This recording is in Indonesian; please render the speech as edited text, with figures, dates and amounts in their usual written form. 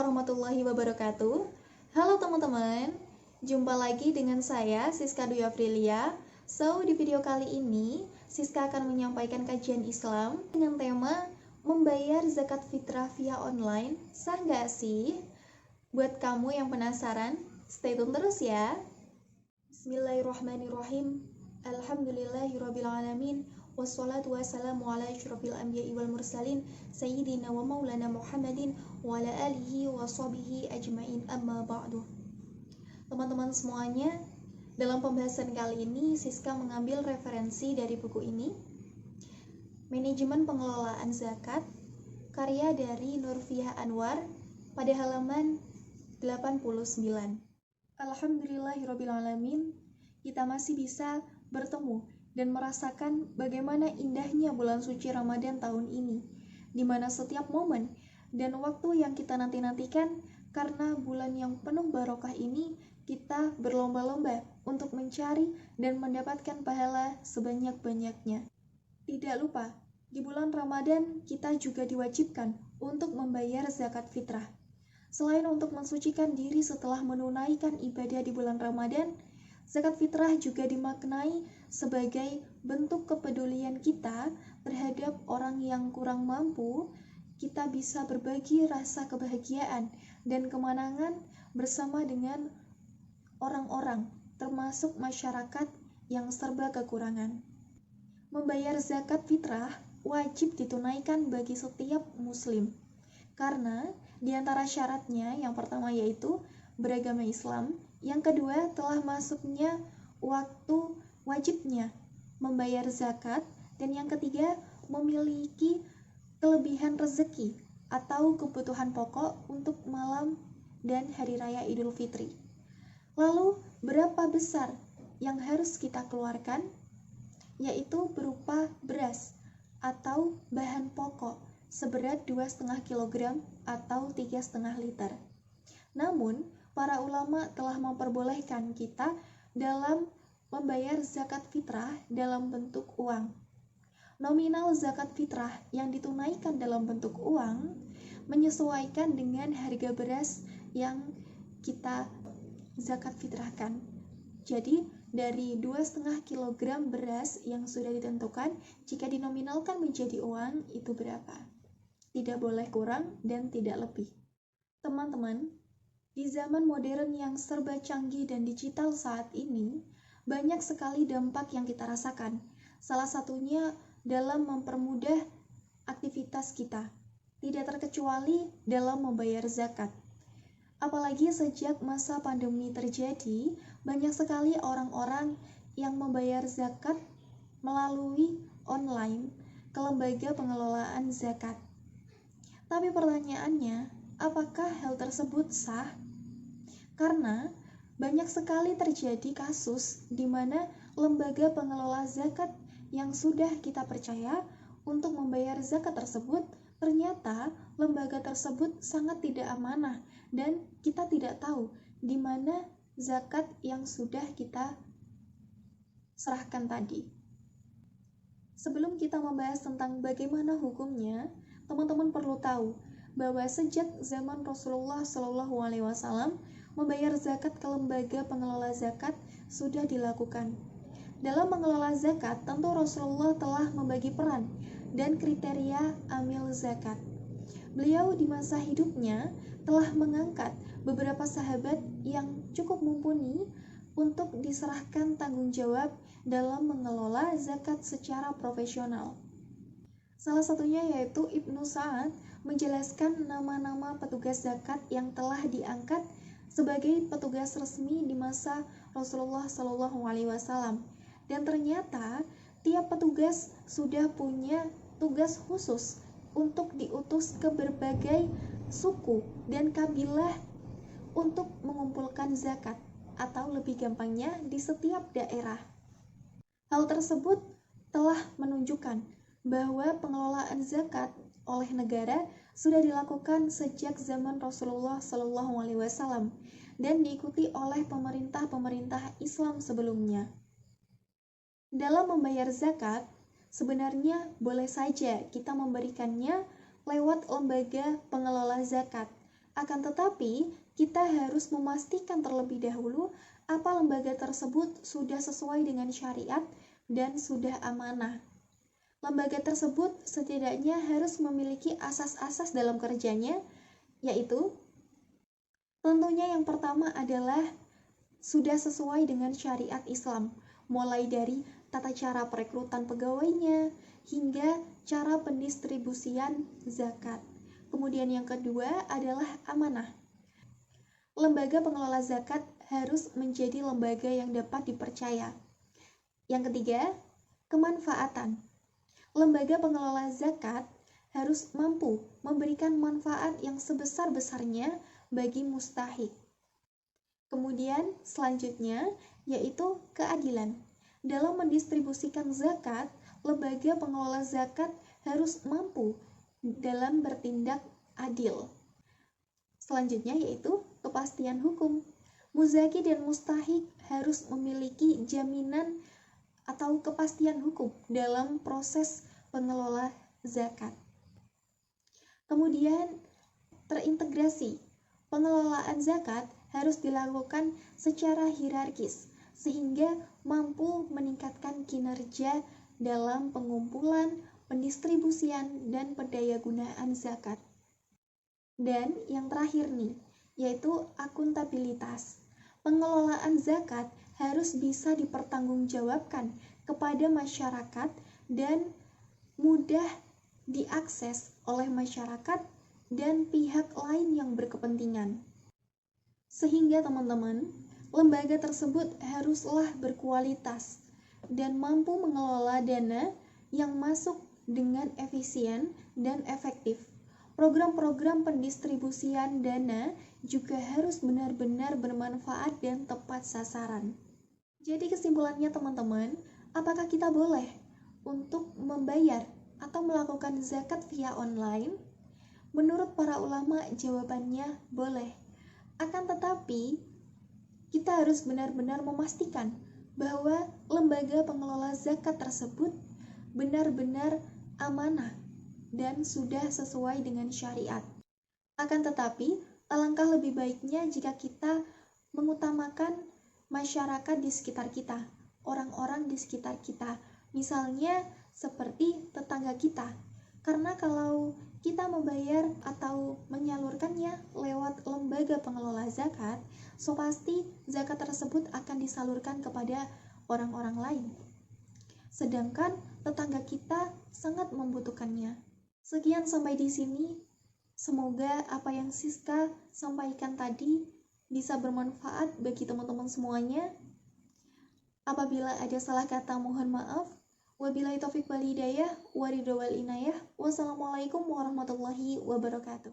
warahmatullahi wabarakatuh. Halo teman-teman, jumpa lagi dengan saya Siska Dwi Aprilia. Di video kali ini Siska akan menyampaikan kajian Islam dengan tema membayar zakat fitrah via online. Sah nggak sih? Buat kamu yang penasaran, stay tune terus ya. Bismillahirrahmanirrahim. Alhamdulillahirrabbilalamin. Wassalatu wassalamu ala asyrafil anbiya'i wal mursalin sayyidina wa maulana Muhammadin wa ala alihi wa sahbihi ajmain, amma ba'du. Teman-teman semuanya, dalam pembahasan kali ini Siska mengambil referensi dari buku ini, Manajemen Pengelolaan Zakat, karya dari Nurfiah Anwar, pada halaman 89. Alhamdulillahirrabbilalamin, kita masih bisa bertemu dan merasakan bagaimana indahnya bulan suci Ramadan tahun ini, di mana setiap momen dan waktu yang kita nanti-nantikan karena bulan yang penuh barokah ini, kita berlomba-lomba untuk mencari dan mendapatkan pahala sebanyak-banyaknya. Tidak lupa, di bulan Ramadan kita juga diwajibkan untuk membayar zakat fitrah. Selain untuk mensucikan diri setelah menunaikan ibadah di bulan Ramadan, zakat fitrah juga dimaknai sebagai bentuk kepedulian kita terhadap orang yang kurang mampu. Kita bisa berbagi rasa kebahagiaan dan kemenangan bersama dengan orang-orang, termasuk masyarakat yang serba kekurangan. Membayar zakat fitrah wajib ditunaikan bagi setiap muslim, karena di antara syaratnya yang pertama yaitu beragama Islam, yang kedua telah masuknya waktu wajibnya membayar zakat, dan yang ketiga memiliki kelebihan rezeki atau kebutuhan pokok untuk malam dan hari raya Idul Fitri. Lalu berapa besar yang harus kita keluarkan? Yaitu berupa beras atau bahan pokok seberat 2,5 kg atau 3,5 liter. Namun, para ulama telah memperbolehkan kita dalam membayar zakat fitrah dalam bentuk uang. Nominal zakat fitrah yang ditunaikan dalam bentuk uang menyesuaikan dengan harga beras yang kita zakat fitrahkan. Jadi, dari 2,5 kg beras yang sudah ditentukan, jika dinominalkan menjadi uang, itu berapa? Tidak boleh kurang dan tidak lebih. Teman-teman, di zaman modern yang serba canggih dan digital saat ini, banyak sekali dampak yang kita rasakan. Salah satunya dalam mempermudah aktivitas kita, tidak terkecuali dalam membayar zakat. Apalagi sejak masa pandemi terjadi, banyak sekali orang-orang yang membayar zakat melalui online ke lembaga pengelolaan zakat. Tapi pertanyaannya, apakah hal tersebut sah? Karena banyak sekali terjadi kasus di mana lembaga pengelola zakat yang sudah kita percaya untuk membayar zakat tersebut, ternyata lembaga tersebut sangat tidak amanah dan kita tidak tahu di mana zakat yang sudah kita serahkan tadi. Sebelum kita membahas tentang bagaimana hukumnya, teman-teman perlu tahu bahwa sejak zaman Rasulullah SAW membayar zakat ke lembaga pengelola zakat sudah dilakukan. Dalam mengelola zakat, tentu Rasulullah telah membagi peran dan kriteria amil zakat. Beliau di masa hidupnya telah mengangkat beberapa sahabat yang cukup mumpuni untuk diserahkan tanggung jawab dalam mengelola zakat secara profesional. Salah satunya yaitu Ibnu Sa'ad menjelaskan nama-nama petugas zakat yang telah diangkat sebagai petugas resmi di masa Rasulullah SAW. Dan ternyata tiap petugas sudah punya tugas khusus untuk diutus ke berbagai suku dan kabilah untuk mengumpulkan zakat, atau lebih gampangnya di setiap daerah. Hal tersebut telah menunjukkan bahwa pengelolaan zakat oleh negara sudah dilakukan sejak zaman Rasulullah SAW dan diikuti oleh pemerintah-pemerintah Islam sebelumnya. Dalam membayar zakat, sebenarnya boleh saja kita memberikannya lewat lembaga pengelola zakat, Akan tetapi, kita harus memastikan terlebih dahulu apa lembaga tersebut sudah sesuai dengan syariat dan sudah amanah. Lembaga tersebut setidaknya harus memiliki asas-asas dalam kerjanya, yaitu tentunya yang pertama adalah sudah sesuai dengan syariat Islam, mulai dari tata cara perekrutan pegawainya hingga cara pendistribusian zakat. Kemudian yang kedua adalah amanah. Lembaga pengelola zakat harus menjadi lembaga yang dapat dipercaya. Yang ketiga, kemanfaatan. Lembaga pengelola zakat harus mampu memberikan manfaat yang sebesar-besarnya bagi mustahik. Kemudian selanjutnya yaitu keadilan. Dalam mendistribusikan zakat, lembaga pengelola zakat harus mampu dalam bertindak adil. Selanjutnya yaitu kepastian hukum. Muzaki dan mustahik harus memiliki jaminan atau kepastian hukum dalam proses pengelola zakat. Kemudian terintegrasi. Pengelolaan zakat harus dilakukan secara hierarkis sehingga mampu meningkatkan kinerja dalam pengumpulan, pendistribusian, dan pendayagunaan zakat. Dan yang terakhir nih, yaitu akuntabilitas. Pengelolaan zakat harus bisa dipertanggungjawabkan kepada masyarakat dan mudah diakses oleh masyarakat dan pihak lain yang berkepentingan. Sehingga teman-teman, lembaga tersebut haruslah berkualitas dan mampu mengelola dana yang masuk dengan efisien dan efektif. Program-program pendistribusian dana juga harus benar-benar bermanfaat dan tepat sasaran. Jadi kesimpulannya teman-teman, apakah kita boleh untuk membayar atau melakukan zakat via online? Menurut para ulama, jawabannya boleh. Akan tetapi, kita harus benar-benar memastikan bahwa lembaga pengelola zakat tersebut benar-benar amanah dan sudah sesuai dengan syariat. Akan tetapi, alangkah lebih baiknya jika kita mengutamakan masyarakat di sekitar kita, orang-orang di sekitar kita, misalnya seperti tetangga kita. Karena kalau kita membayar atau menyalurkannya lewat lembaga pengelola zakat, so pasti zakat tersebut akan disalurkan kepada orang-orang lain. Sedangkan tetangga kita sangat membutuhkannya. Sekian sampai di sini. Semoga apa yang Siska sampaikan tadi bisa bermanfaat bagi teman-teman semuanya. Apabila ada salah kata mohon maaf. Wabillahi taufiq wal hidayah, waridho wal inayah. Wassalamualaikum warahmatullahi wabarakatuh.